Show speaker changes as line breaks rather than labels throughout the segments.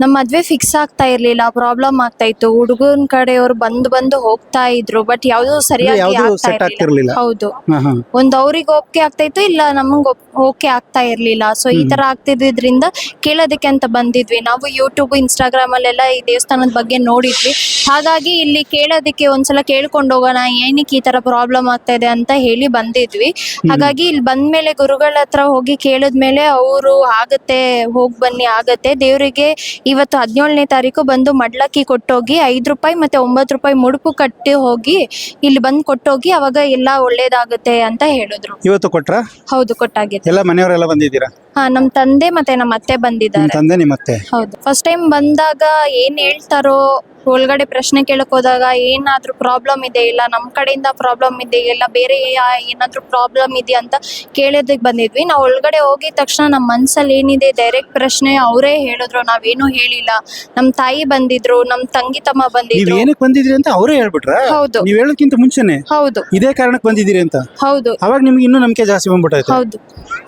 ನಮ್ಮ ಮದ್ವೆ ಫಿಕ್ಸ್ ಆಗ್ತಾ ಇರ್ಲಿಲ್ಲ, ಪ್ರಾಬ್ಲಮ್ ಆಗ್ತಾ ಇತ್ತು. ಹುಡುಗನ ಕಡೆಯವ್ರು ಬಂದು ಹೋಗ್ತಾ ಇದ್ರು, ಬಟ್ ಯಾವ್ದು ಸರಿಯಾಗಿ
ಯಾವ್ದು
ಆಗ್ತಾ
ಸೆಟ್
ಇರ್ಲಿಲ್ಲ.
ಆಗ್ತಿರ್ಲಿಲ್ಲ.
ಹೌದು,
ಹಾ ಹಾ
ಒಂದ್ ಅವ್ರಿಗೆ ಒಪ್ಪಿಗೆ ಆಗ್ತಾ ಇತ್ತು, ಇಲ್ಲ ನಮಗ್ ಓಕೆ ಆಗ್ತಾ ಇರ್ಲಿಲ್ಲ. ಸೊ ಈ ತರ ಆಗ್ತಿದ್ರಿಂದ ಕೇಳೋದಕ್ಕೆ ಅಂತ ಬಂದಿದ್ವಿ. ನಾವು ಯೂಟ್ಯೂಬ್, ಇನ್ಸ್ಟಾಗ್ರಾಮ್ ಅಲ್ಲೆಲ್ಲ ಈ ದೇವಸ್ಥಾನದ ಬಗ್ಗೆ ನೋಡಿದ್ವಿ. ಹಾಗಾಗಿ ಇಲ್ಲಿ ಕೇಳೋದಕ್ಕೆ ಒಂದ್ಸಲ ಕೇಳ್ಕೊಂಡು ಹೋಗೋಣ, ಏನಕ್ಕೆ ಈ ತರ ಪ್ರಾಬ್ಲಮ್ ಆಗ್ತಾ ಇದೆ ಅಂತ ಹೇಳಿ ಬಂದಿದ್ವಿ. ಹಾಗಾಗಿ ಇಲ್ಲಿ ಬಂದ್ಮೇಲೆ ಗುರುಗಳ ಹತ್ರ ಹೋಗಿ ಕೇಳಿದ್ಮೇಲೆ ಅವರು ಆಗತ್ತೆ, ಹೋಗ್ ಬನ್ನಿ ಆಗತ್ತೆ, ದೇವರಿಗೆ ಇವತ್ತು 17ನೇ ತಾರೀಕು ಬಂದು ಮಡ್ಲಕ್ಕಿ ಕೊಟ್ಟೋಗಿ 5 ರೂಪಾಯಿ ಮತ್ತೆ 9 ರೂಪಾಯಿ ಮುಡುಪು ಕಟ್ಟಿ ಹೋಗಿ ಇಲ್ಲಿ ಬಂದು ಕೊಟ್ಟೋಗಿ, ಅವಾಗ ಎಲ್ಲ ಒಳ್ಳೇದಾಗುತ್ತೆ ಅಂತ ಹೇಳಿದ್ರು.
ಇವತ್ತು ಕೊಟ್ರ
ಹೌದು, ಕೊಟ್ಟಾಗಿದೆ.
ಎಲ್ಲ ಮನೆಯವರೆಲ್ಲ ಬಂದಿದ್ದೀರಾ?
ಹಾ, ನಮ್ ತಂದೆ ಮತ್ತೆ ನಮ್ಮ ಅತ್ತೆ
ನಿಮ್
ಬಂದಿದ್ದಾರೆ.
ತಂದೆ ನಿಮ್ಮತ್ತೆ?
ಹೌದು, ಫಸ್ಟ್ ಟೈಮ್ ಬಂದಾಗ ಏನ್ ಹೇಳ್ತಾರೋ, ಒಳಗಡೆ ಪ್ರಶ್ನೆ ಕೇಳಕ್ ಹೋದಾಗ ಏನಾದ್ರೂ ಪ್ರಾಬ್ಲಮ್ ಇದೆ, ಇಲ್ಲ ನಮ್ ಕಡೆಯಿಂದ ಪ್ರಾಬ್ಲಮ್ ಇದೆ, ಇಲ್ಲ ಬೇರೆ ಏನಾದ್ರೂ ಪ್ರಾಬ್ಲಮ್ ಇದೆಯಾ ಅಂತ ಕೇಳೋದಕ್ಕೆ ಬಂದಿದ್ವಿ. ನಾವು ಒಳಗಡೆ ಹೋಗಿದ ತಕ್ಷಣ ನಮ್ಮ ಮನ್ಸಲ್ಲಿ ಏನಿದೆ ಡೈರೆಕ್ಟ್ ಪ್ರಶ್ನೆ ಅವರೇ ಹೇಳಿದ್ರು, ನಾವೇನು ಹೇಳಿಲ್ಲ. ನಮ್ ತಾಯಿ ಬಂದಿದ್ರು, ನಮ್ ತಂಗಿ ತಮ್ಮ
ನೀವ್
ಬಂದಿದ್ರು.
ಏನಕ್ಕೆ ಬಂದಿದ್ರಿ ಅಂತ ಅವರೇ ಹೇಳ್ಬಿಟ್ರ?
ಹೌದು.
ನೀವ್ ಹೇಳೋಕ್ಕಿಂತ ಮುಂಚೆನೆ
ಹೌದು
ಇದೇ ಕಾರಣಕ್ಕೆ ಬಂದಿದ್ದೀರಿ ಅಂತ?
ಹೌದು
ಅವಾಗ ನಿಮ್ಗೆ ಇನ್ನೂ ನಂಬಿಕೆ ಜಾಸ್ತಿ ಬಂದ್ಬಿಟ್ಟಾಯ್ತು.
ಹೌದು.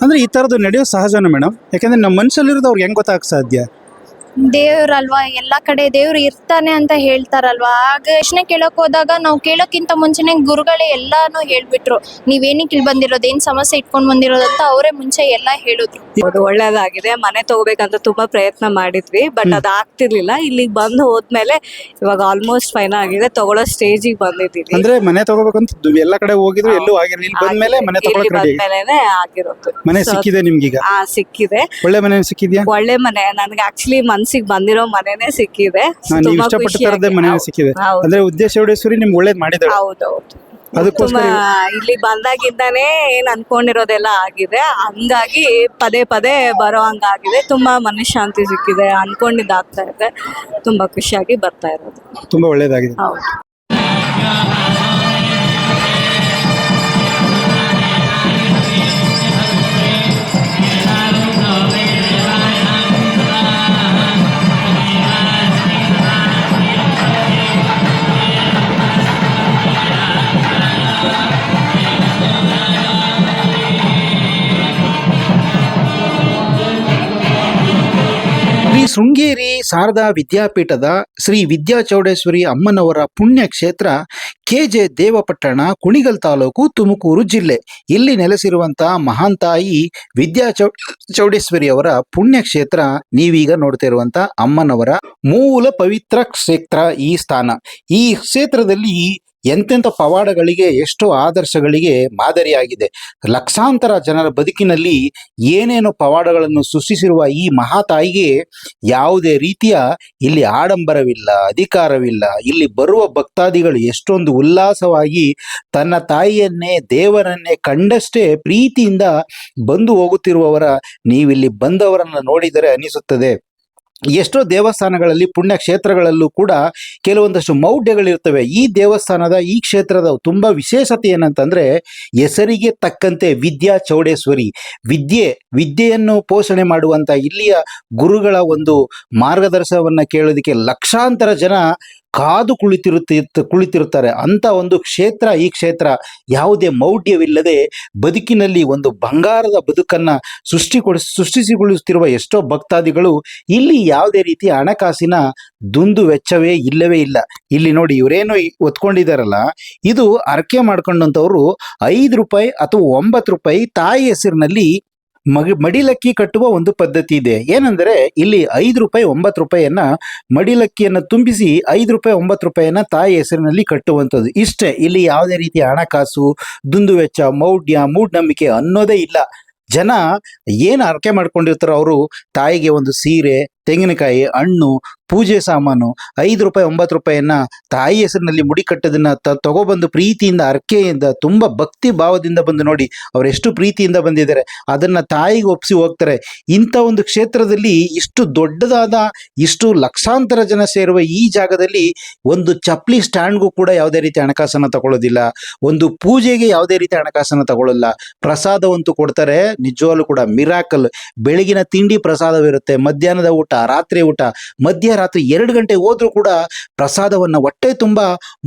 ಅಂದ್ರೆ ಈ ತರದ್ದು ನಡೆಯೋ ಸಹಜನ ಮೇಡಮ್? ಯಾಕಂದ್ರೆ ನಮ್ಮ ಮನ್ಸಲ್ಲಿರೋದು ಅವ್ರಿಗೆ ಹೆಂಗ್ ಗೊತ್ತಾಗ ಸಾಧ್ಯ?
ದೇವ್ರಲ್ವಾ, ಎಲ್ಲಾ ಕಡೆ ದೇವ್ರು ಇರ್ತಾನೆ ಅಂತ ಹೇಳ್ತಾರಲ್ವಾ. ಆಗ ಪ್ರಶ್ನೆ ಕೇಳಕ್ ಹೋದಾಗ ನಾವು ಕೇಳೋಕ್ಕಿಂತ ಮುಂಚೆನೆ ಗುರುಗಳೇ ಎಲ್ಲಾನು ಹೇಳ್ಬಿಟ್ರು, ನೀವೇನಕ್ಕೆ ಇಲ್ಲಿ ಬಂದಿರೋದು, ಏನ್ ಸಮಸ್ಯೆ ಇಟ್ಕೊಂಡ್ ಬಂದಿರೋದು ಅಂತ ಅವರೇ ಮುಂಚೆ ಎಲ್ಲಾ ಹೇಳಿದ್ರು.
ಹೌದು, ಒಳ್ಳೇದಾಗಿದೆ. ಮನೆ ತಗೋಬೇಕಂತ ತುಂಬಾ ಪ್ರಯತ್ನ ಮಾಡಿದ್ವಿ, ಬಟ್ ಅದ್ ಆಗ್ತಿರ್ಲಿಲ್ಲ. ಇಲ್ಲಿಗೆ ಬಂದು ಹೋದ್ಮೇಲೆ ಇವಾಗ ಆಲ್ಮೋಸ್ಟ್ ಫೈನಲ್ ಆಗಿದೆ, ತಗೊಳ್ಳೋ ಸ್ಟೇಜಿಗೆ ಬಂದಿದ್ದೀವಿ.
ಅಂದ್ರೆ ಮನೆ ತಗೋಬೇಕಂತ ಎಲ್ಲಾ ಕಡೆ ಹೋಗಿದ್ರು ಎಲ್ಲೂ ಆಗಿರ್ಲಿಲ್ಲ, ಇಲ್ಲಿ ಬಂದ್ಮೇಲೆ ಮನೆ
ಇಲ್ಲಿ
ತಗೊಳಕ್ ರೆಡಿ?
ಬಂದ್ಮೇಲೆನೆ ಆಗಿರೋದು.
ಮನೆ ಸಿಕ್ಕಿದೆ ನಿಮ್ಗೀಗ?
ಸಿಕ್ಕಿದೆ,
ಒಳ್ಳೆ ಮನೆ ಸಿಕ್ಕಿದ್ಯಾ?
ಒಳ್ಳೆ ಮನೆ. ನನ್ಗೆ ಆಕ್ಚುಲಿ ಮನ್ಸಿಗೆ ಬಂದಿರೋ ಮನೆನೇ ಸಿಕ್ಕಿದೆ.
ನೀವು
ತುಂಬಾ
ಇಷ್ಟಪಟ್ಟ
ಖುಷಿ
ತರದೇ ಮನೆ ಸಿಕ್ಕಿದೆ.
ಹೌದು.
ಅಂದ್ರೆ ಉದ್ದೇಶೇಶ್ವರಿ ನಿಮ್ಗೆ ಒಳ್ಳೇದ್ ಮಾಡಿದಾಳೆ.
ಹೌದೌದು.
ಅದಕ್ಕೋಸ್ಕರ
ತುಂಬಾ ಇಲ್ಲಿ ಬಂದಾಗಿಂದಾನೇ ಏನ್ ಅನ್ಕೊಂಡಿರೋದೆಲ್ಲ ಆಗಿದೆ, ಹಂಗಾಗಿ ಪದೇ ಪದೇ ಬರೋ ಹಂಗಾಗಿದೆ. ತುಂಬಾ ಮನಃಶಾಂತಿ ಸಿಕ್ಕಿದೆ, ಅನ್ಕೊಂಡಿದ್ದಾಗ್ತಾ ಇದೆ. ತುಂಬಾ ಖುಷಿಯಾಗಿ ಬರ್ತಾ ಇರೋದು.
ತುಂಬಾ ಒಳ್ಳೇದಾಗಿದೆ.
ಹೌದು.
ಶ್ರೀ ಶೃಂಗೇರಿ ಶಾರದಾ ವಿದ್ಯಾಪೀಠದ ಶ್ರೀ ವಿದ್ಯಾಚೌಡೇಶ್ವರಿ ಅಮ್ಮನವರ ಪುಣ್ಯ ಕ್ಷೇತ್ರ ಕೆಜೆ ದೇವಪಟ್ಟಣ, ಕುಣಿಗಲ್ ತಾಲೂಕು, ತುಮಕೂರು ಜಿಲ್ಲೆ. ಇಲ್ಲಿ ನೆಲೆಸಿರುವಂತಹ ಮಹಾನ್ ತಾಯಿ ಚೌಡೇಶ್ವರಿ ಅವರ ಪುಣ್ಯ ಕ್ಷೇತ್ರ ನೀವೀಗ ನೋಡ್ತಾ ಇರುವಂತ ಅಮ್ಮನವರ ಮೂಲ ಪವಿತ್ರ ಕ್ಷೇತ್ರ ಈ ಸ್ಥಾನ. ಈ ಕ್ಷೇತ್ರದಲ್ಲಿ ಎಂತೆಂಥ ಪವಾಡಗಳಿಗೆ, ಎಷ್ಟೋ ಆದರ್ಶಗಳಿಗೆ ಮಾದರಿಯಾಗಿದೆ. ಲಕ್ಷಾಂತರ ಜನರ ಬದುಕಿನಲ್ಲಿ ಏನೇನು ಪವಾಡಗಳನ್ನು ಸೃಷ್ಟಿಸಿರುವ ಈ ಮಹಾತಾಯಿಗೆ ಯಾವುದೇ ರೀತಿಯ ಇಲ್ಲಿ ಆಡಂಬರವಿಲ್ಲ, ಅಧಿಕಾರವಿಲ್ಲ. ಇಲ್ಲಿ ಬರುವ ಭಕ್ತಾದಿಗಳು ಎಷ್ಟೊಂದು ಉಲ್ಲಾಸವಾಗಿ ತನ್ನ ತಾಯಿಯನ್ನೇ, ದೇವರನ್ನೇ ಕಂಡಷ್ಟೇ ಪ್ರೀತಿಯಿಂದ ಬಂದು ಹೋಗುತ್ತಿರುವವರ ನೀವಿಲ್ಲಿ ಬಂದವರನ್ನು ನೋಡಿದರೆ ಅನಿಸುತ್ತದೆ. ಎಷ್ಟೋ ದೇವಸ್ಥಾನಗಳಲ್ಲಿ, ಪುಣ್ಯ ಕ್ಷೇತ್ರಗಳಲ್ಲೂ ಕೂಡ ಕೆಲವೊಂದಷ್ಟು ಮೌಢ್ಯಗಳಿರ್ತವೆ. ಈ ದೇವಸ್ಥಾನದ, ಈ ಕ್ಷೇತ್ರದ ತುಂಬ ವಿಶೇಷತೆ ಏನಂತಂದರೆ, ಹೆಸರಿಗೆ ತಕ್ಕಂತೆ ವಿದ್ಯಾ ಚೌಡೇಶ್ವರಿ, ವಿದ್ಯೆಯನ್ನು ಪೋಷಣೆ ಮಾಡುವಂಥ ಇಲ್ಲಿಯ ಗುರುಗಳ ಒಂದು ಮಾರ್ಗದರ್ಶನವನ್ನು ಕೇಳೋದಕ್ಕೆ ಲಕ್ಷಾಂತರ ಜನ ಕಾದು ಕುಳಿತಿರುತ್ತಾರೆ. ಅಂಥ ಒಂದು ಕ್ಷೇತ್ರ ಈ ಕ್ಷೇತ್ರ. ಯಾವುದೇ ಮೌಢ್ಯವಿಲ್ಲದೆ ಬದುಕಿನಲ್ಲಿ ಒಂದು ಬಂಗಾರದ ಬದುಕನ್ನು ಸೃಷ್ಟಿಸಿಗೊಳಿಸುತ್ತಿರುವ ಎಷ್ಟೋ ಭಕ್ತಾದಿಗಳು ಇಲ್ಲಿ ಯಾವುದೇ ರೀತಿಯ ಹಣಕಾಸಿನ ದುಂದು ವೆಚ್ಚವೇ ಇಲ್ಲವೇ ಇಲ್ಲ. ಇಲ್ಲಿ ನೋಡಿ, ಇವರೇನು ಒತ್ಕೊಂಡಿದ್ದಾರಲ್ಲ, ಇದು ಅರಕೆ ಮಾಡ್ಕೊಂಡಂಥವ್ರು 5 ರೂಪಾಯಿ ಅಥವಾ 9 ರೂಪಾಯಿ ತಾಯಿ ಹೆಸರಿನಲ್ಲಿ ಮಡಿಲಕ್ಕಿ ಕಟ್ಟುವ ಒಂದು ಪದ್ಧತಿ ಇದೆ. ಏನೆಂದರೆ ಇಲ್ಲಿ 5 ರೂಪಾಯಿ 9 ರೂಪಾಯಿಯನ್ನ ಮಡಿಲಕ್ಕಿಯನ್ನು ತುಂಬಿಸಿ 5 ರೂಪಾಯಿ 9 ರೂಪಾಯಿಯನ್ನ ತಾಯಿ ಹೆಸರಿನಲ್ಲಿ ಕಟ್ಟುವಂಥದ್ದು. ಇಷ್ಟೇ. ಇಲ್ಲಿ ಯಾವುದೇ ರೀತಿಯ ಹಣಕಾಸು, ದುಂದು ವೆಚ್ಚ, ಮೌಢ್ಯ, ಮೂಢನಂಬಿಕೆ ಅನ್ನೋದೇ ಇಲ್ಲ. ಜನ ಏನು ಅರಕೆ ಮಾಡ್ಕೊಂಡಿರ್ತಾರೋ ಅವರು ತಾಯಿಗೆ ಒಂದು ಸೀರೆ, ತೆಂಗಿನಕಾಯಿ, ಹಣ್ಣು, ಪೂಜೆ ಸಾಮಾನು 5 ರೂಪಾಯಿ 9 ರೂಪಾಯಿಯನ್ನ ತಾಯಿ ಹೆಸರಿನಲ್ಲಿ ಮುಡಿ ಕಟ್ಟೋದನ್ನ ತಗೊಬಂದು ಪ್ರೀತಿಯಿಂದ, ಅರ್ಕೆಯಿಂದ, ತುಂಬ ಭಕ್ತಿ ಭಾವದಿಂದ ಬಂದು ನೋಡಿ ಅವರೆಷ್ಟು ಪ್ರೀತಿಯಿಂದ ಬಂದಿದ್ದಾರೆ. ಅದನ್ನು ತಾಯಿಗೆ ಒಪ್ಪಿಸಿ ಹೋಗ್ತಾರೆ. ಇಂಥ ಒಂದು ಕ್ಷೇತ್ರದಲ್ಲಿ ಇಷ್ಟು ದೊಡ್ಡದಾದ, ಇಷ್ಟು ಲಕ್ಷಾಂತರ ಜನ ಸೇರುವ ಈ ಜಾಗದಲ್ಲಿ ಒಂದು ಚಪ್ಪಲಿ ಸ್ಟ್ಯಾಂಡ್ಗೂ ಕೂಡ ಯಾವುದೇ ರೀತಿ ಹಣಕಾಸನ್ನು ತಗೊಳ್ಳೋದಿಲ್ಲ. ಒಂದು ಪೂಜೆಗೆ ಯಾವುದೇ ರೀತಿ ಹಣಕಾಸನ್ನು ತಗೊಳ್ಳಲ್ಲ. ಪ್ರಸಾದವಂತೂ ಕೊಡ್ತಾರೆ, ನಿಜವಾಗ್ಲೂ ಕೂಡ ಮಿರಾಕಲ್. ಬೆಳಗಿನ ತಿಂಡಿ ಪ್ರಸಾದವಿರುತ್ತೆ, ಮಧ್ಯಾಹ್ನದ ಊಟ, ರಾತ್ರಿ ಊಟ, ಮಧ್ಯರಾತ್ರಿ 2 ಗಂಟೆ ಹೋದ್ರೂ ಕೂಡ ಪ್ರಸಾದವನ್ನ ಹೊಟ್ಟೆ ತುಂಬ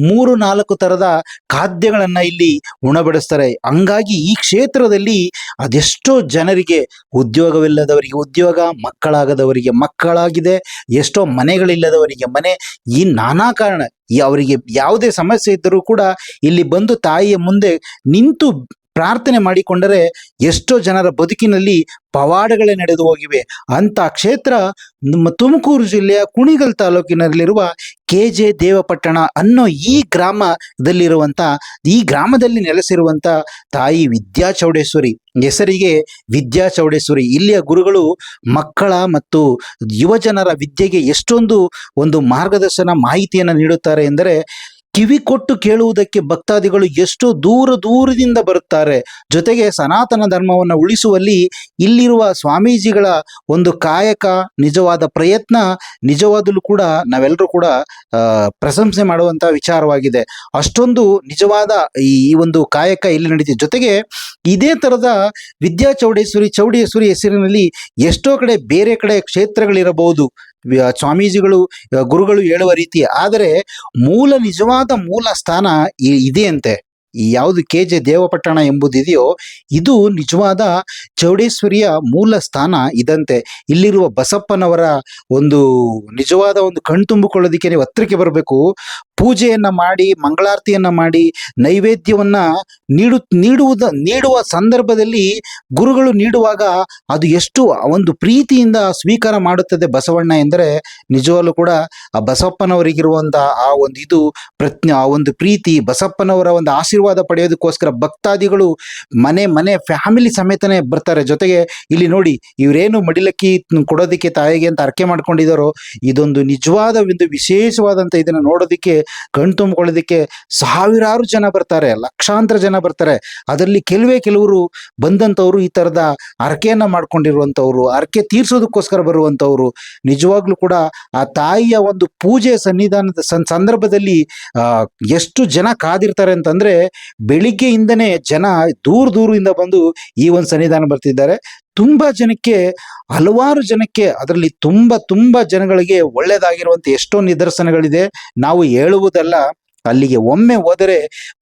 3-4 ಥರದ ಖಾದ್ಯಗಳನ್ನ ಇಲ್ಲಿ ಉಣಬಡಿಸ್ತಾರೆ. ಹಂಗಾಗಿ ಈ ಕ್ಷೇತ್ರದಲ್ಲಿ ಅದೆಷ್ಟೋ ಜನರಿಗೆ ಉದ್ಯೋಗವಿಲ್ಲದವರಿಗೆ ಉದ್ಯೋಗ, ಮಕ್ಕಳಾಗದವರಿಗೆ ಮಕ್ಕಳಾಗಿದೆ, ಎಷ್ಟೋ ಮನೆಗಳಿಲ್ಲದವರಿಗೆ ಮನೆ, ಈ ನಾನಾ ಕಾರಣ ಅವರಿಗೆ ಯಾವುದೇ ಸಮಸ್ಯೆ ಇದ್ದರೂ ಕೂಡ ಇಲ್ಲಿ ಬಂದು ತಾಯಿಯ ಮುಂದೆ ನಿಂತು ಪ್ರಾರ್ಥನೆ ಮಾಡಿಕೊಂಡರೆ ಎಷ್ಟೋ ಜನರ ಬದುಕಿನಲ್ಲಿ ಪವಾಡಗಳೇ ನಡೆದು ಹೋಗಿವೆ. ಅಂತ ಕ್ಷೇತ್ರ ನಮ್ಮ ತುಮಕೂರು ಜಿಲ್ಲೆಯ ಕುಣಿಗಲ್ ತಾಲೂಕಿನಲ್ಲಿರುವ KJ ದೇವಪಟ್ಟಣ ಅನ್ನೋ ಈ ಗ್ರಾಮದಲ್ಲಿ ನೆಲೆಸಿರುವಂಥ ತಾಯಿ ವಿದ್ಯಾಚೌಡೇಶ್ವರಿ, ಹೆಸರಿಗೆ ವಿದ್ಯಾಚೌಡೇಶ್ವರಿ. ಇಲ್ಲಿಯ ಗುರುಗಳು ಮಕ್ಕಳ ಮತ್ತು ಯುವಜನರ ವಿದ್ಯೆಗೆ ಎಷ್ಟೊಂದು ಒಂದು ಮಾರ್ಗದರ್ಶನ ಮಾಹಿತಿಯನ್ನು ನೀಡುತ್ತಾರೆ ಎಂದರೆ, ಕಿವಿ ಕೊಟ್ಟು ಕೇಳುವುದಕ್ಕೆ ಭಕ್ತಾದಿಗಳು ಎಷ್ಟೋ ದೂರದಿಂದ ಬರುತ್ತಾರೆ. ಜೊತೆಗೆ ಸನಾತನ ಧರ್ಮವನ್ನು ಉಳಿಸುವಲ್ಲಿ ಇಲ್ಲಿರುವ ಸ್ವಾಮೀಜಿಗಳ ಒಂದು ಕಾಯಕ, ನಿಜವಾದ ಪ್ರಯತ್ನ ನಿಜವಾದಲ್ಲೂ ಕೂಡ ನಾವೆಲ್ಲರೂ ಕೂಡ ಪ್ರಶಂಸೆ ಮಾಡುವಂಥ ವಿಚಾರವಾಗಿದೆ. ಅಷ್ಟೊಂದು ನಿಜವಾದ ಈ ಒಂದು ಕಾಯಕ ಇಲ್ಲಿ ನಡೀತಿದೆ. ಜೊತೆಗೆ ಇದೇ ಥರದ ಚೌಡೇಶ್ವರಿ ಹೆಸರಿನಲ್ಲಿ ಎಷ್ಟೋ ಕಡೆ ಬೇರೆ ಕಡೆ ಕ್ಷೇತ್ರಗಳಿರಬಹುದು, ಸ್ವಾಮೀಜಿಗಳು ಗುರುಗಳು ಹೇಳುವ ರೀತಿ. ಆದರೆ ನಿಜವಾದ ಮೂಲ ಸ್ಥಾನ ಇದೆಯಂತೆ. ಈ ಯಾವುದು KJ ದೇವಪಟ್ಟಣ ಎಂಬುದಿದೆಯೋ ಇದು ನಿಜವಾದ ಚೌಡೇಶ್ವರಿಯ ಮೂಲ ಸ್ಥಾನ ಇದಂತೆ. ಇಲ್ಲಿರುವ ಬಸಪ್ಪನವರ ಒಂದು ನಿಜವಾದ ಒಂದು ಕಣ್ತುಂಬಿಕೊಳ್ಳೋದಕ್ಕೆ ನೀವು ಹತ್ತಿರಕ್ಕೆ ಬರಬೇಕು. ಪೂಜೆಯನ್ನ ಮಾಡಿ, ಮಂಗಳಾರತಿಯನ್ನ ಮಾಡಿ, ನೈವೇದ್ಯವನ್ನ ನೀಡುವ ಸಂದರ್ಭದಲ್ಲಿ ಗುರುಗಳು ನೀಡುವಾಗ ಅದು ಎಷ್ಟು ಒಂದು ಪ್ರೀತಿಯಿಂದ ಸ್ವೀಕಾರ ಮಾಡುತ್ತದೆ ಬಸವಣ್ಣ ಎಂದರೆ, ನಿಜವಾಗ್ಲೂ ಕೂಡ ಆ ಬಸಪ್ಪನವರಿಗಿರುವಂಥ ಆ ಒಂದು ಪ್ರೀತಿ, ಬಸಪ್ಪನವರ ಒಂದು ಆಶೀರ್ವಾದ ಪಡೆಯೋದಕ್ಕೋಸ್ಕರ ಭಕ್ತಾದಿಗಳು ಮನೆ ಫ್ಯಾಮಿಲಿ ಸಮೇತನೇ ಬರ್ತಾರೆ. ಜೊತೆಗೆ ಇಲ್ಲಿ ನೋಡಿ, ಇವರೇನು ಮಡಿಲಕ್ಕಿ ಕೊಡೋದಕ್ಕೆ ತಾಯಿಗೆ ಅಂತ ಅರ್ಕೆ ಮಾಡ್ಕೊಂಡಿದ್ದಾರೋ, ಇದೊಂದು ನಿಜವಾದ ಒಂದು ವಿಶೇಷವಾದಂಥ ಇದನ್ನು ನೋಡೋದಕ್ಕೆ, ಕಣ್ತುಂಬಿಕೊಳ್ಳೋದಕ್ಕೆ ಸಾವಿರಾರು ಜನ ಬರ್ತಾರೆ, ಲಕ್ಷಾಂತರ ಜನ ಬರ್ತಾರೆ. ಅದರಲ್ಲಿ ಕೆಲವರು ಬಂದಂಥವ್ರು ಈ ಥರದ ಅರ್ಕೆಯನ್ನ ಮಾಡ್ಕೊಂಡಿರುವಂಥವ್ರು, ಅರ್ಕೆ ತೀರ್ಸೋದಕ್ಕೋಸ್ಕರ ಬರುವಂಥವ್ರು. ನಿಜವಾಗ್ಲೂ ಕೂಡ ಆ ತಾಯಿಯ ಒಂದು ಪೂಜೆ ಸನ್ನಿಧಾನದ ಸಂದರ್ಭದಲ್ಲಿ ಎಷ್ಟು ಜನ ಕಾದಿರ್ತಾರೆ ಅಂತಂದ್ರೆ, ಬೆಳಿಗ್ಗೆಯಿಂದನೇ ಜನ ದೂರದಿಂದ ಬಂದು ಈ ಒಂದು ಸನ್ನಿಧಾನ ಬರ್ತಿದ್ದಾರೆ. ಹಲವಾರು ಜನಕ್ಕೆ ಅದರಲ್ಲಿ ತುಂಬಾ ಜನಗಳಿಗೆ ಒಳ್ಳೆಯದಾಗಿರುವಂಥ ಎಷ್ಟೋ ನಿದರ್ಶನಗಳಿದೆ. ನಾವು ಹೇಳುವುದಲ್ಲ, ಅಲ್ಲಿಗೆ ಒಮ್ಮೆ ಹೋದರೆ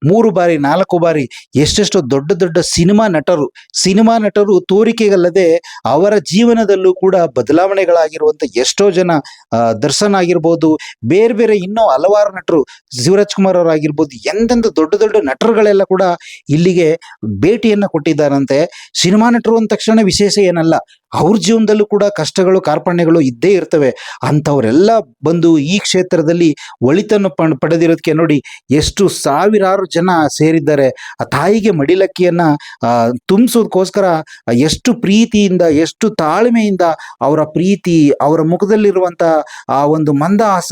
3 ಬಾರಿ 4 ಬಾರಿ ಎಷ್ಟೆಷ್ಟೋ ದೊಡ್ಡ ಸಿನಿಮಾ ನಟರು ತೋರಿಕೆಗಲ್ಲದೆ ಅವರ ಜೀವನದಲ್ಲೂ ಕೂಡ ಬದಲಾವಣೆಗಳಾಗಿರುವಂಥ ಎಷ್ಟೋ ಜನ, ದರ್ಶನ್ ಆಗಿರ್ಬೋದು, ಬೇರೆ ಇನ್ನೂ ಹಲವಾರು ನಟರು, ಶಿವರಾಜ್ ಕುಮಾರ್ ಅವರಾಗಿರ್ಬೋದು, ಎಂತೆಂಥ ದೊಡ್ಡ ನಟರುಗಳೆಲ್ಲ ಕೂಡ ಇಲ್ಲಿಗೆ ಭೇಟಿಯನ್ನ ಕೊಟ್ಟಿದ್ದಾರಂತೆ. ಸಿನಿಮಾ ನಟರು ಅಂದ ತಕ್ಷಣ ವಿಶೇಷ ಏನಲ್ಲ, ಅವ್ರ ಜೀವನದಲ್ಲೂ ಕೂಡ ಕಷ್ಟಗಳು, ಕಾರ್ಪಣ್ಯಗಳು ಇದ್ದೇ ಇರ್ತವೆ. ಅಂಥವರೆಲ್ಲ ಬಂದು ಈ ಕ್ಷೇತ್ರದಲ್ಲಿ ಒಳಿತನ್ನು ಪಡೆದಿರೋದಕ್ಕೆ ನೋಡಿ ಎಷ್ಟು ಸಾವಿರಾರು ಜನ ಸೇರಿದ್ದಾರೆ. ಆ ತಾಯಿಗೆ ಮಡಿಲಕ್ಕಿಯನ್ನ ತುಂಬಿಸೋದಕ್ಕೋಸ್ಕರ ಎಷ್ಟು ಪ್ರೀತಿಯಿಂದ, ಎಷ್ಟು ತಾಳ್ಮೆಯಿಂದ ಅವರ ಪ್ರೀತಿ, ಅವರ ಮುಖದಲ್ಲಿರುವಂಥ ಆ ಒಂದು ಮಂದಹಾಸ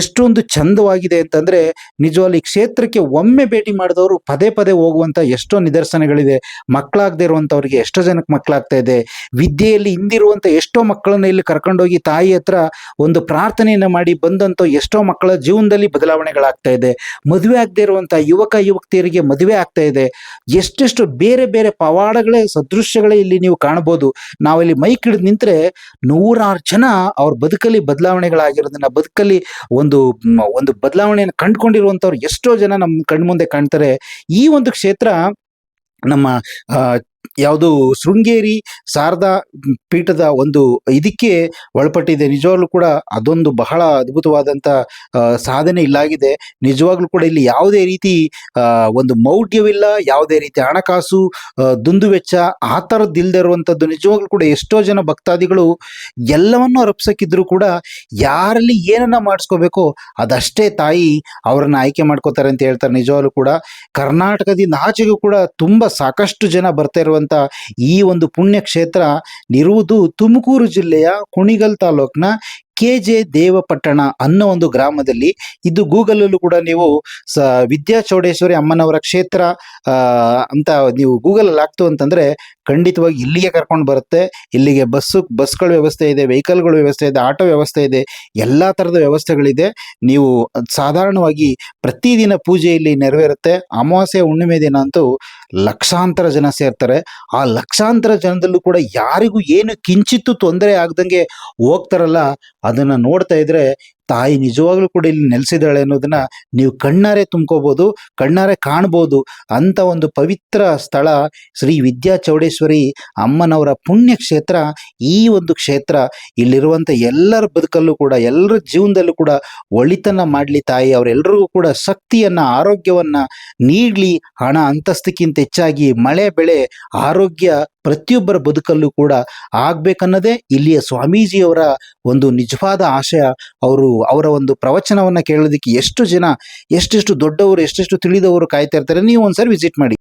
ಎಷ್ಟೊಂದು ಚಂದವಾಗಿದೆ ಅಂತಂದ್ರೆ, ನಿಜವಾಗಿ ಈ ಕ್ಷೇತ್ರಕ್ಕೆ ಒಮ್ಮೆ ಭೇಟಿ ಮಾಡಿದವರು ಪದೇ ಹೋಗುವಂಥ ಎಷ್ಟೋ ನಿದರ್ಶನಗಳಿದೆ. ಮಕ್ಕಳಾಗದೇ ಇರುವಂಥವ್ರಿಗೆ ಎಷ್ಟೋ ಜನಕ್ಕೆ ಮಕ್ಕಳಾಗ್ತಾ ಇದೆ. ವಿದ್ಯೆಯಲ್ಲಿ ಹಿಂದಿರುವಂಥ ಎಷ್ಟೋ ಮಕ್ಕಳನ್ನ ಇಲ್ಲಿ ಕರ್ಕೊಂಡೋಗಿ ತಾಯಿ ಹತ್ರ ಒಂದು ಪ್ರಾರ್ಥನೆಯನ್ನ ಮಾಡಿ ಬಂದಂಥ ಎಷ್ಟೋ ಮಕ್ಕಳ ಜೀವನದಲ್ಲಿ ಬದಲಾವಣೆಗಳಾಗ್ತಾ ಇದೆ. ಮದುವೆ ಆಗದೆ ಇರುವಂಥ ಯುವತಿಯರಿಗೆ ಮದುವೆ ಆಗ್ತಾ ಇದೆ. ಎಷ್ಟೆಷ್ಟು ಬೇರೆ ಪವಾಡಗಳೇ, ಸದೃಶ್ಯಗಳೇ ಇಲ್ಲಿ ನೀವು ಕಾಣಬಹುದು. ನಾವಿಲ್ಲಿ ಮೈಕ್ ಹಿಡಿದು ನಿಂತರೆ 100 ಜನ ಅವ್ರ ಬದುಕಲ್ಲಿ ಬದಲಾವಣೆಗಳಾಗಿರೋದನ್ನ, ಬದುಕಲ್ಲಿ ಒಂದು ಬದಲಾವಣೆಯನ್ನು ಕಂಡುಕೊಂಡಿರುವಂಥವ್ರು ಎಷ್ಟೋ ಜನ ನಮ್ಮ ಕಣ್ಮುಂದೆ ಕಾಣ್ತಾರೆ. ಈ ಒಂದು ಕ್ಷೇತ್ರ ನಮ್ಮ ಯಾವುದು ಶೃಂಗೇರಿ ಶಾರದಾ ಪೀಠದ ಒಂದು ಇದಕ್ಕೆ ಒಳಪಟ್ಟಿದೆ. ನಿಜವಾಗ್ಲೂ ಕೂಡ ಅದೊಂದು ಬಹಳ ಅದ್ಭುತವಾದಂಥ ಸಾಧನೆ ಇಲ್ಲಾಗಿದೆ. ನಿಜವಾಗ್ಲೂ ಕೂಡ ಇಲ್ಲಿ ಯಾವುದೇ ರೀತಿ ಒಂದು ಮೌಢ್ಯವಿಲ್ಲ, ಯಾವುದೇ ರೀತಿ ಹಣಕಾಸು ದುಂದುವೆಚ್ಚ ಆ ಥರದ್ದಿಲ್ಲದೆ ಇರುವಂಥದ್ದು. ನಿಜವಾಗ್ಲೂ ಕೂಡ ಎಷ್ಟೋ ಜನ ಭಕ್ತಾದಿಗಳು ಎಲ್ಲವನ್ನೂ ಅರ್ಪಿಸಕ್ಕಿದ್ರು ಕೂಡ ಯಾರಲ್ಲಿ ಏನನ್ನ ಮಾಡಿಸ್ಕೋಬೇಕೋ ಅದಷ್ಟೇ ತಾಯಿ ಅವರನ್ನು ಆಯ್ಕೆ ಮಾಡ್ಕೋತಾರೆ ಅಂತ ಹೇಳ್ತಾರೆ. ನಿಜವಾಗ್ಲೂ ಕೂಡ ಕರ್ನಾಟಕದಿಂದ ಆಚೆಗೂ ಕೂಡ ಸಾಕಷ್ಟು ಜನ ಬರ್ತಾ ಇರುವಂಥ ಈ ಒಂದು ಪುಣ್ಯ ಕ್ಷೇತ್ರ ಇರುವುದು ತುಮಕೂರು ಜಿಲ್ಲೆಯ ಕುಣಿಗಲ್ ತಾಲೂಕಿನ KJ ದೇವಪಟ್ಟಣ ಅನ್ನೋ ಒಂದು ಗ್ರಾಮದಲ್ಲಿ. ಇದು ಗೂಗಲಲ್ಲೂ ಕೂಡ ನೀವು ವಿದ್ಯಾಚೌಡೇಶ್ವರಿ ಅಮ್ಮನವರ ಕ್ಷೇತ್ರ ಅಂತ ನೀವು ಗೂಗಲಲ್ಲಿ ಹಾಕ್ತು ಅಂತಂದ್ರೆ ಖಂಡಿತವಾಗಿ ಇಲ್ಲಿಗೆ ಕರ್ಕೊಂಡು ಬರುತ್ತೆ. ಇಲ್ಲಿಗೆ ಬಸ್ಗಳ ವ್ಯವಸ್ಥೆ ಇದೆ, ವೆಹಿಕಲ್ಗಳ ವ್ಯವಸ್ಥೆ ಇದೆ, ಆಟೋ ವ್ಯವಸ್ಥೆ ಇದೆ, ಎಲ್ಲ ಥರದ ವ್ಯವಸ್ಥೆಗಳಿದೆ. ನೀವು ಸಾಧಾರಣವಾಗಿ ಪ್ರತಿದಿನ ಪೂಜೆ ಇಲ್ಲಿ ನೆರವೇರುತ್ತೆ. ಅಮಾವಾಸ್ಯೆ ಹುಣ್ಣಿಮೆ ದಿನ ಅಂತೂ ಲಕ್ಷಾಂತರ ಜನ ಸೇರ್ತಾರೆ. ಆ ಲಕ್ಷಾಂತರ ಜನದಲ್ಲೂ ಕೂಡ ಯಾರಿಗೂ ಏನು ಕಿಂಚಿತ್ತೂ ತೊಂದರೆ ಆಗ್ದಂಗೆ ಹೋಗ್ತಾರಲ್ಲ, ಅದನ್ನ ನೋಡ್ತಾ ಇದ್ರೆ ತಾಯಿ ನಿಜವಾಗ್ಲೂ ಕೂಡ ಇಲ್ಲಿ ನೆಲೆಸಿದಾಳೆ ಅನ್ನೋದನ್ನ ನೀವು ಕಣ್ಣಾರೆ ತುಂಬ್ಕೋಬಹುದು, ಕಣ್ಣಾರೆ ಕಾಣ್ಬೋದು. ಅಂತ ಒಂದು ಪವಿತ್ರ ಸ್ಥಳ ಶ್ರೀ ವಿದ್ಯಾ ಚೌಡೇಶ್ವರಿ ಅಮ್ಮನವರ ಪುಣ್ಯ ಕ್ಷೇತ್ರ. ಈ ಒಂದು ಕ್ಷೇತ್ರ ಇಲ್ಲಿರುವಂಥ ಎಲ್ಲರ ಬದುಕಲ್ಲೂ ಕೂಡ, ಎಲ್ಲರ ಜೀವನದಲ್ಲೂ ಕೂಡ ಒಳಿತನ್ನ ಮಾಡಲಿ ತಾಯಿ. ಅವರೆಲ್ಲರಿಗೂ ಕೂಡ ಶಕ್ತಿಯನ್ನ, ಆರೋಗ್ಯವನ್ನ ನೀಡಲಿ. ಹಣ ಅಂತಸ್ತಿಗಿಂತ ಹೆಚ್ಚಾಗಿ ಮಳೆ ಬೆಳೆ ಆರೋಗ್ಯ ಪ್ರತಿಯೊಬ್ಬರ ಬದುಕಲ್ಲೂ ಕೂಡ ಆಗ್ಬೇಕನ್ನೋದೇ ಇಲ್ಲಿಯ ಸ್ವಾಮೀಜಿಯವರ ಒಂದು ನಿಜವಾದ ಆಶಯ. ಅವರ ಒಂದು ಪ್ರವಚನವನ್ನ ಕೇಳೋದಕ್ಕೆ ಎಷ್ಟು ಜನ, ಎಷ್ಟೆಷ್ಟು ದೊಡ್ಡವರು, ಎಷ್ಟೆಷ್ಟು ತಿಳಿದವರು ಕಾಯ್ತಾ ಇರ್ತಾರೆ. ನೀವು ಒಂದ್ಸರಿ ವಿಸಿಟ್ ಮಾಡಿ.